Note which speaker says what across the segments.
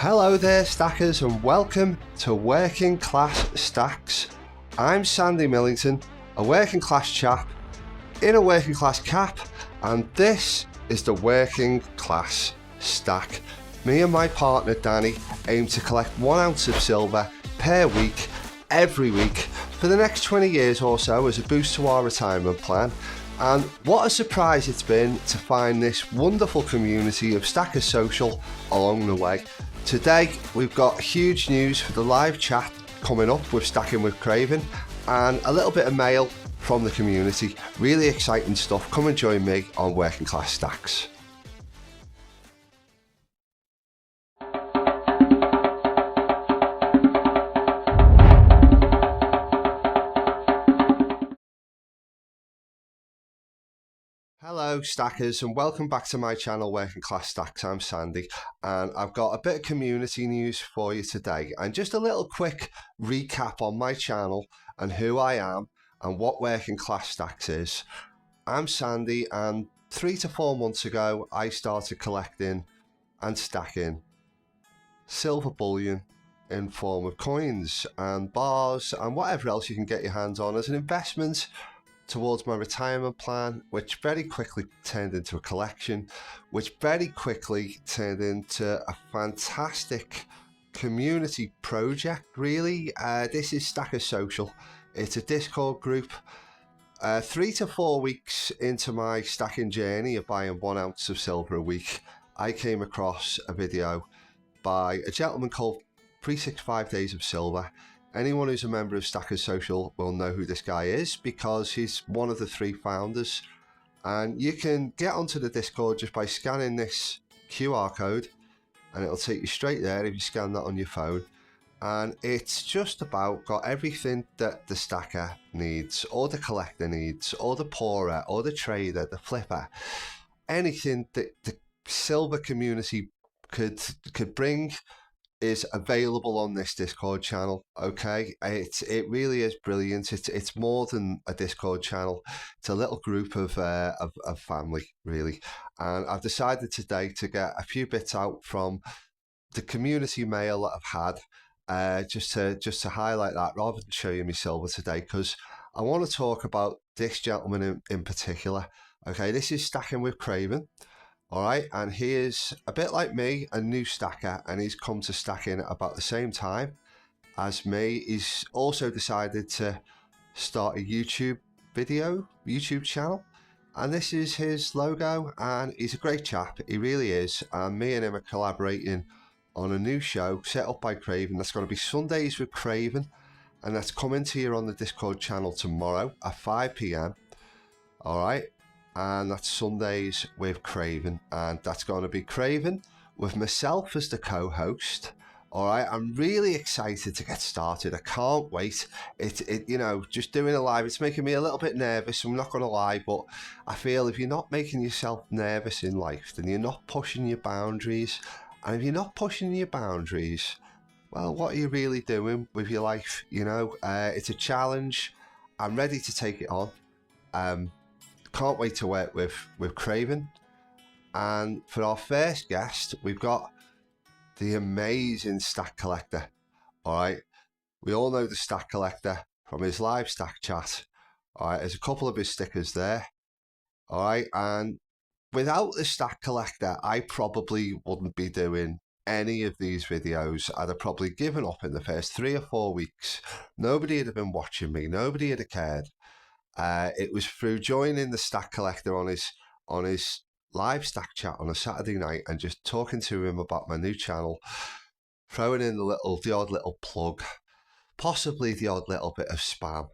Speaker 1: Hello there, stackers, and welcome to Working Class Stacks. I'm Sandy Millington, a working class chap in a working class cap, and this is the Working Class Stack. Me and my partner Danny aim to collect 1 ounce of silver per week, every week, for the next 20 years or so as a boost to our retirement plan. And what a surprise it's been to find this wonderful community of Stackers Social along the way. Today we've got huge news for the live chat coming up with Stacking with Craven and a little bit of mail from the community. Really exciting stuff. Come and join me on Working Class Stacks. Hello stackers, and welcome back to my channel Working Class Stacks. I'm Sandy and I've got a bit of community news for you today, and just a little quick recap on my channel and who I am and what Working Class Stacks is. I'm Sandy, and 3 to 4 months ago I started collecting and stacking silver bullion in form of coins and bars and whatever else you can get your hands on as an investment towards my retirement plan, which very quickly turned into a collection, which very quickly turned into a fantastic community project, really. This is Stackers Social. It's a Discord group. 3 to 4 weeks into my stacking journey of buying 1 ounce of silver a week, I came across a video by a gentleman called 365 Days of Silver. Anyone who's a member of Stackers Social will know who this guy is because he's one of the 3 founders. And you can get onto the Discord just by scanning this QR code, and it'll take you straight there if you scan that on your phone. And it's just about got everything that the stacker needs, or the collector needs, or the pourer, or the trader, the flipper. Anything that the silver community could bring is available on this Discord channel. Okay, it really is brilliant. It's more than a Discord channel. It's a little group of family, really. And I've decided today to get a few bits out from the community mail that I've had, just to highlight that rather than show you my silver today, because I want to talk about this gentleman in particular. Okay, this is Stacking with Craven. All right, and he is a bit like me, a new stacker, and he's come to stacking at about the same time as me. He's also decided to start a YouTube channel, and this is his logo, and he's a great chap. He really is, and me and him are collaborating on a new show set up by Craven. That's going to be Sundays with Craven, and that's coming to you on the Discord channel tomorrow at 5 p.m. All right. And that's Sundays with Craven, and that's going to be Craven with myself as the co-host. All right, I'm really excited to get started. I can't wait. Just doing a live, it's making me a little bit nervous, I'm not going to lie, but I feel if you're not making yourself nervous in life, then you're not pushing your boundaries. And if you're not pushing your boundaries, well, what are you really doing with your life? It's a challenge. I'm ready to take it on. Can't wait to work with Craven. And for our first guest, we've got the amazing Stack Collector. All right, we all know the Stack Collector from his live stack chat. All right, there's a couple of his stickers there. All right, and without the Stack Collector, I probably wouldn't be doing any of these videos. I'd have probably given up in the first 3 or 4 weeks. Nobody would have been watching me. Nobody would have cared. It was through joining the Stack Collector on his live stack chat on a Saturday night and just talking to him about my new channel, throwing in the odd little plug, possibly the odd little bit of spam.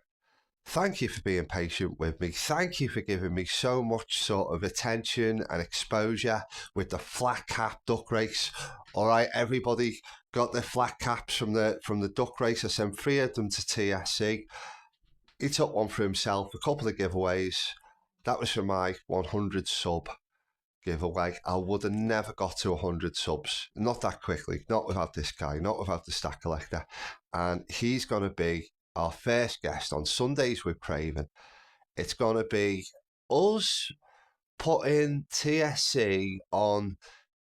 Speaker 1: Thank you for being patient with me. Thank you for giving me so much sort of attention and exposure with the flat cap duck race. All right, everybody got their flat caps from the duck race. I sent 3 of them to TSC. He took one for himself, a couple of giveaways. That was for my 100 sub giveaway. I would have never got to 100 subs. Not that quickly. Not without this guy. Not without the Stack Collector. And he's going to be our first guest on Sundays with Craven. It's going to be us putting TSC on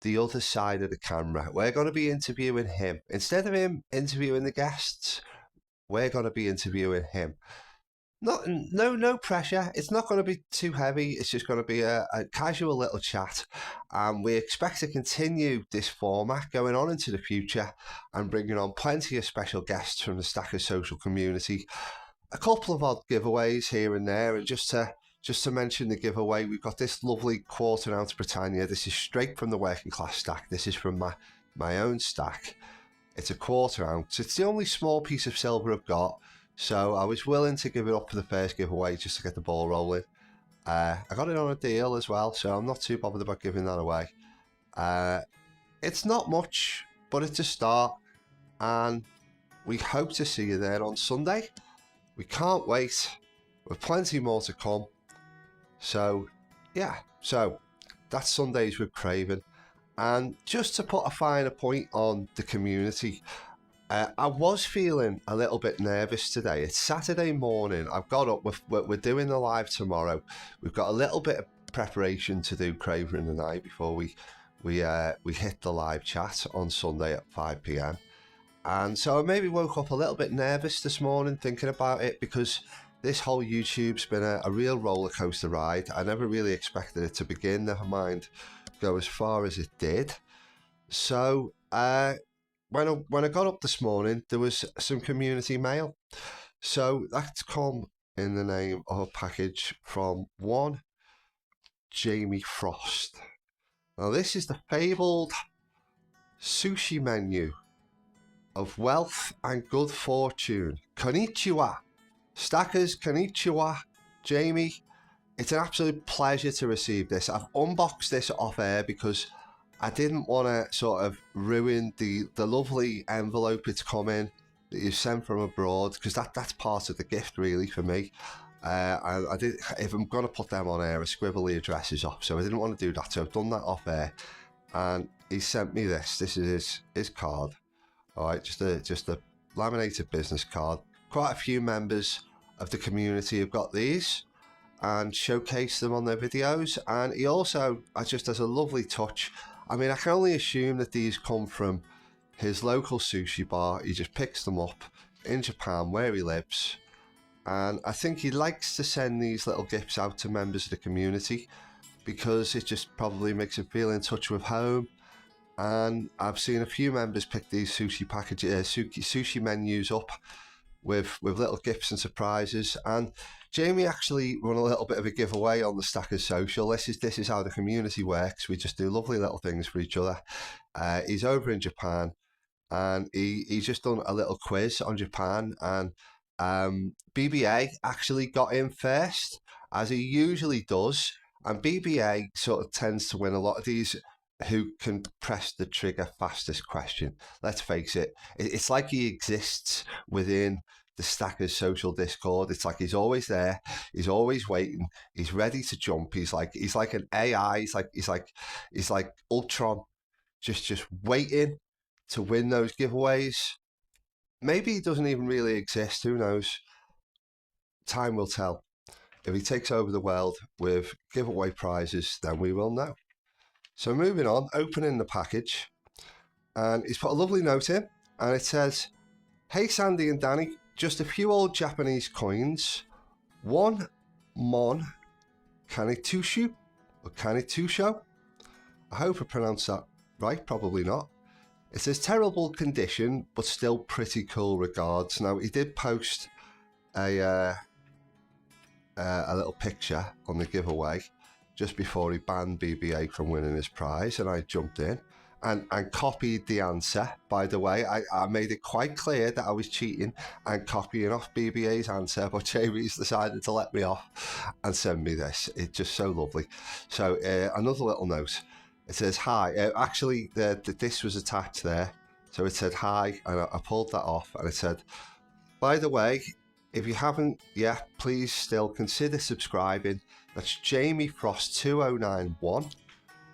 Speaker 1: the other side of the camera. We're going to be interviewing him. Instead of him interviewing the guests, we're going to be interviewing him. No pressure. It's not going to be too heavy. It's just going to be a casual little chat. And we expect to continue this format going on into the future and bringing on plenty of special guests from the Stackers social community. A couple of odd giveaways here and there. And just to mention the giveaway, we've got this lovely 1/4 ounce Britannia. This is straight from the working class stack. This is from my own stack. It's a 1/4 ounce. It's the only small piece of silver I've got. So I was willing to give it up for the first giveaway just to get the ball rolling. I got it on a deal as well, so I'm not too bothered about giving that away. It's not much, but it's a start, and we hope to see you there on Sunday. We can't wait. With plenty more to come. So, yeah. So, that's Sundays with Craven. And just to put a finer point on the community, I was feeling a little bit nervous today. It's Saturday morning. I've got up. We're doing the live tomorrow. We've got a little bit of preparation to do, Craven and I, before we hit the live chat on Sunday at 5 p.m. And so I maybe woke up a little bit nervous this morning thinking about it, because this whole YouTube's been a real roller coaster ride. I never really expected it to begin, never mind go as far as it did. So when I got up this morning, there was some community mail. So that's come in the name of a package from one Jamie Frost. Now this is the fabled sushi menu of wealth and good fortune. Konnichiwa. Stackers, konnichiwa. Jamie, it's an absolute pleasure to receive this. I've unboxed this off air because I didn't want to sort of ruin the lovely envelope it's come in that you sent from abroad, because that's part of the gift really for me. I did, if I'm going to put them on air, I scribble the addresses up, so I didn't want to do that, so I've done that off air. And he sent me this. This is his card. All right, just a laminated business card. Quite a few members of the community have got these and showcase them on their videos. And he also, just as a lovely touch, I mean, I can only assume that these come from his local sushi bar. He just picks them up in Japan where he lives. And I think he likes to send these little gifts out to members of the community because it just probably makes him feel in touch with home. And I've seen a few members pick these sushi packages, sushi menus up with little gifts and surprises. And Jamie actually run a little bit of a giveaway on the Stackers social. This is how the community works. We just do lovely little things for each other. He's over in Japan, and he's just done a little quiz on Japan, and BBA actually got in first, as he usually does. And BBA sort of tends to win a lot of these who can press the trigger fastest question. Let's face it, it's like he exists within the Stackers social Discord. It's like he's always there, he's always waiting, he's ready to jump. He's like an AI. He's like Ultron, just waiting to win those giveaways. Maybe he doesn't even really exist, who knows? Time will tell. If he takes over the world with giveaway prizes, then we will know. So moving on, opening the package, and he's put a lovely note in, and it says, "Hey Sandy and Danny, just a few old Japanese coins. One mon kanetushu, or kanetusho. I hope I pronounced that right, probably not. It says terrible condition, but still pretty cool, regards." Now, he did post a little picture on the giveaway just before he banned BBA from winning his prize, and I jumped in and copied the answer. By the way, I made it quite clear that I was cheating and copying off BBA's answer, but Jamie's decided to let me off and send me this. It's just so lovely. So another little note. It says, "Hi." Actually, this was attached there. So it said, "Hi," and I pulled that off, and it said, "By the way, if you haven't yet, please still consider subscribing." That's Jamie Frost 2091.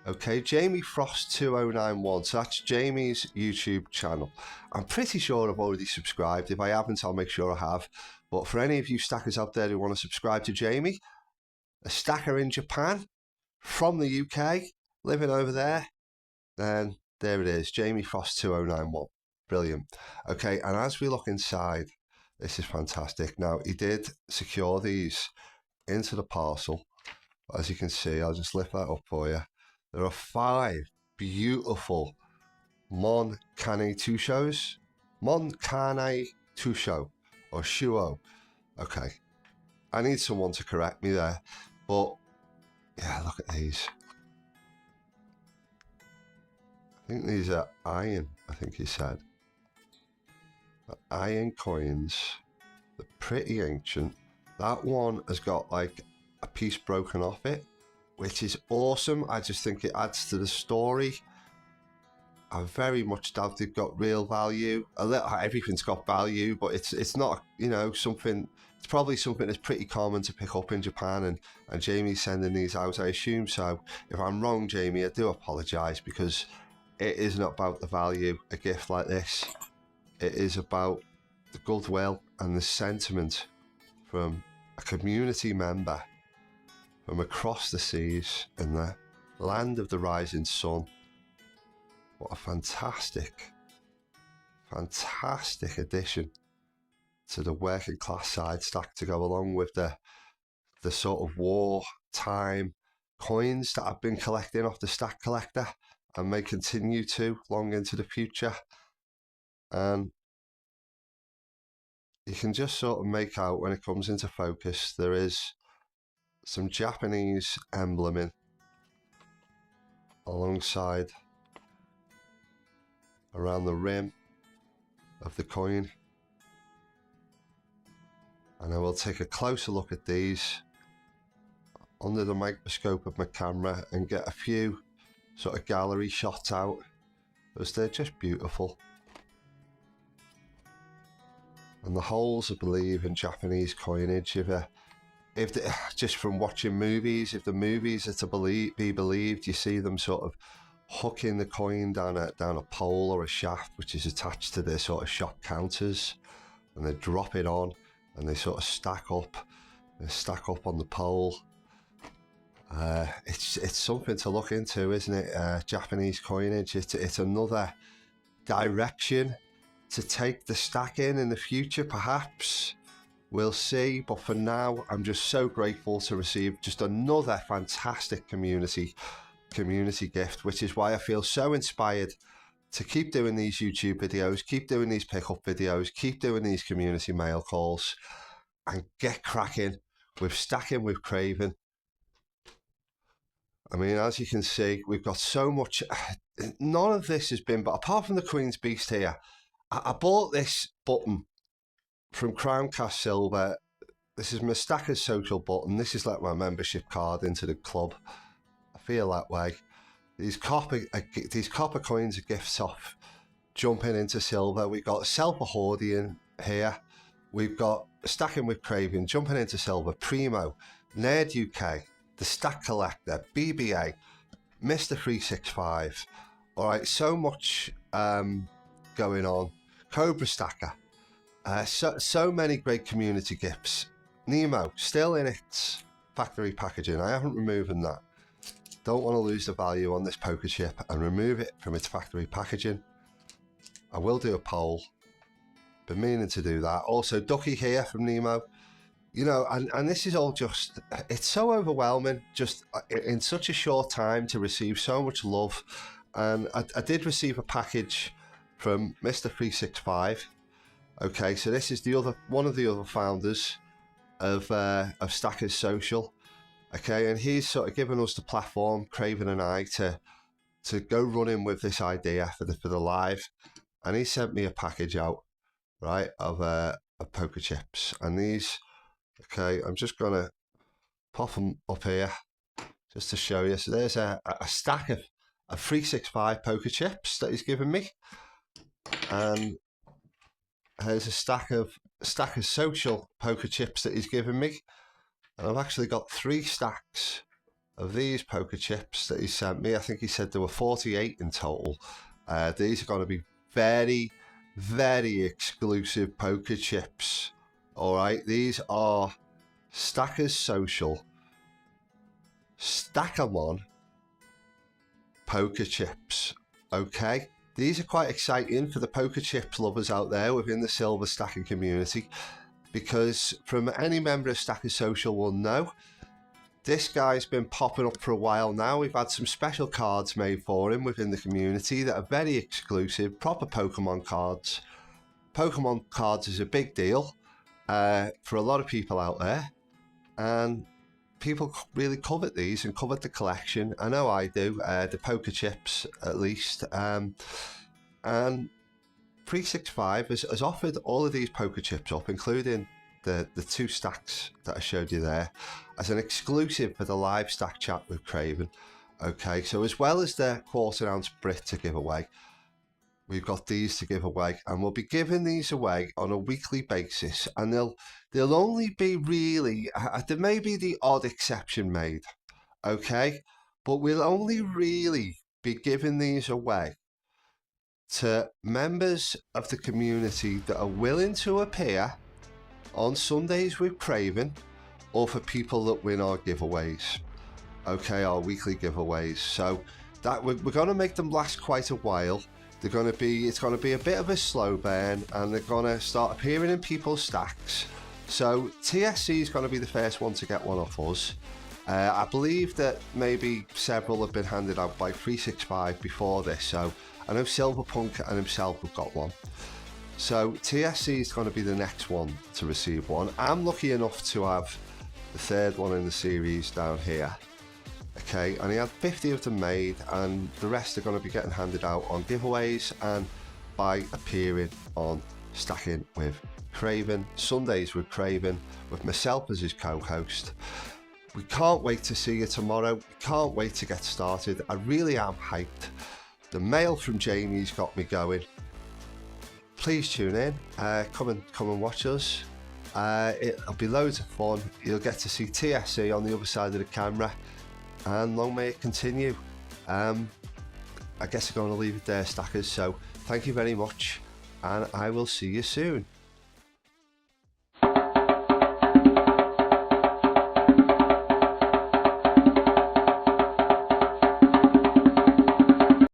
Speaker 1: Okay, Jamie Frost 2091. So that's Jamie's YouTube channel. I'm pretty sure I've already subscribed. If I haven't, I'll make sure I have. But for any of you stackers out there who want to subscribe to Jamie, a stacker in Japan, from the UK, living over there, Then there it is, Jamie Frost 2091. Brilliant. Okay, and as we look inside, this is fantastic. Now, he did secure these into the parcel. As you can see, I'll just lift that up for you. There are 5 beautiful Mon Cane Tuchos. Mon Cane Tucho, or Shuo. Okay, I need someone to correct me there. But, yeah, look at these. I think these are iron, I think he said. Iron coins. They're pretty ancient. That one has got like a piece broken off it, which is awesome. I just think it adds to the story. I very much doubt they've got real value. Everything's got value, but it's not, you know, something. It's probably something that's pretty common to pick up in Japan, and Jamie's sending these out, I assume so. If I'm wrong, Jamie, I do apologise, because it isn't about the value. A gift like this, it is about the goodwill and the sentiment from a community member from across the seas in the land of the rising sun. What a fantastic, fantastic addition to the working class side stack to go along with the sort of wartime coins that I've been collecting off the Stack Collector and may continue to long into the future. And you can just sort of make out, when it comes into focus, there is some Japanese emblem alongside around the rim of the coin. And I will take a closer look at these under the microscope of my camera and get a few sort of gallery shots out, because they're just beautiful. And the holes, I believe, in Japanese coinage, just from watching movies, if the movies are to be believed, you see them sort of hooking the coin down a pole or a shaft which is attached to their sort of shop counters, and they drop it on and they sort of stack up on the pole. It's something to look into, isn't it? Japanese coinage. It's another direction to take the stack in the future, perhaps. We'll see, but for now, I'm just so grateful to receive just another fantastic community gift, which is why I feel so inspired to keep doing these YouTube videos, keep doing these pickup videos, keep doing these community mail calls, and get cracking with stacking with Craven. I mean, as you can see, we've got so much. None of this has been, but apart from the Queen's Beast here, I bought this button from Crown Cast Silver. This is my Stackers Social button. This is like my membership card into the club. I feel that way. These copper coins are gifts off jumping into silver. We've got Self-Ahordian here. We've got Stacking with Craven, jumping into silver. Primo, Nerd UK, the Stack Collector, BBA, Mr. 365. All right, so much going on. Cobra Stacker. So many great community gifts. Nemo, still in its factory packaging. I haven't removed that. Don't want to lose the value on this poker chip and remove it from its factory packaging. I will do a poll. Been meaning to do that. Also, Ducky here from Nemo. You know, and this is all just, it's so overwhelming just in such a short time to receive so much love. And I did receive a package from Mr. 365. Okay, so this is one of the other founders of Stackers Social. Okay, and he's sort of given us the platform, Craven and I, to go running with this idea for the live. And he sent me a package out, right, of poker chips. And these, okay, I'm just gonna pop them up here just to show you. So there's a stack of 365 poker chips that he's given me, and there's a stack of Social poker chips that he's given me, and I've actually got 3 stacks of these poker chips that he sent me. I think he said there were 48 in total. These are going to be very, very exclusive poker chips. All right, these are Stackers Social Stackamon poker chips. Okay, these are quite exciting for the poker chips lovers out there within the silver stacking community, because from any member of Stackers Social will know, this guy's been popping up for a while now. We've had some special cards made for him within the community that are very exclusive, proper Pokemon cards. Pokemon cards is a big deal for a lot of people out there, and people really covet these and covet the collection. I know I do, the poker chips at least. And 365 has offered all of these poker chips up, including the 2 stacks that I showed you there, as an exclusive for the live stack chat with Craven. Okay, so as well as the 1/4 ounce Brit to give away, we've got these to give away, and we'll be giving these away on a weekly basis, and they'll only be really, there may be the odd exception made, okay, but we'll only really be giving these away to members of the community that are willing to appear on Sundays with Craven, or for people that win our giveaways, okay, our weekly giveaways. So that we're going to make them last quite a while. It's going to be a bit of a slow burn, and they're going to start appearing in people's stacks. So TSC is going to be the first one to get one off us. I believe that maybe several have been handed out by 365 before this, so I know Silverpunk and himself have got one. So TSC is going to be the next one to receive one. I'm lucky enough to have the 3rd one in the series down here. Okay, and he had 50 of them made, and the rest are going to be getting handed out on giveaways and by appearing on Stacking with Craven, Sundays with Craven, with myself as his co-host. We can't wait to see you tomorrow. We can't wait to get started. I really am hyped. The mail from Jamie's got me going. Please tune in. Come and watch us. It'll be loads of fun. You'll get to see TSC on the other side of the camera, and long may it continue. I guess I'm going to leave it there, Stackers. So thank you very much, and I will see you soon.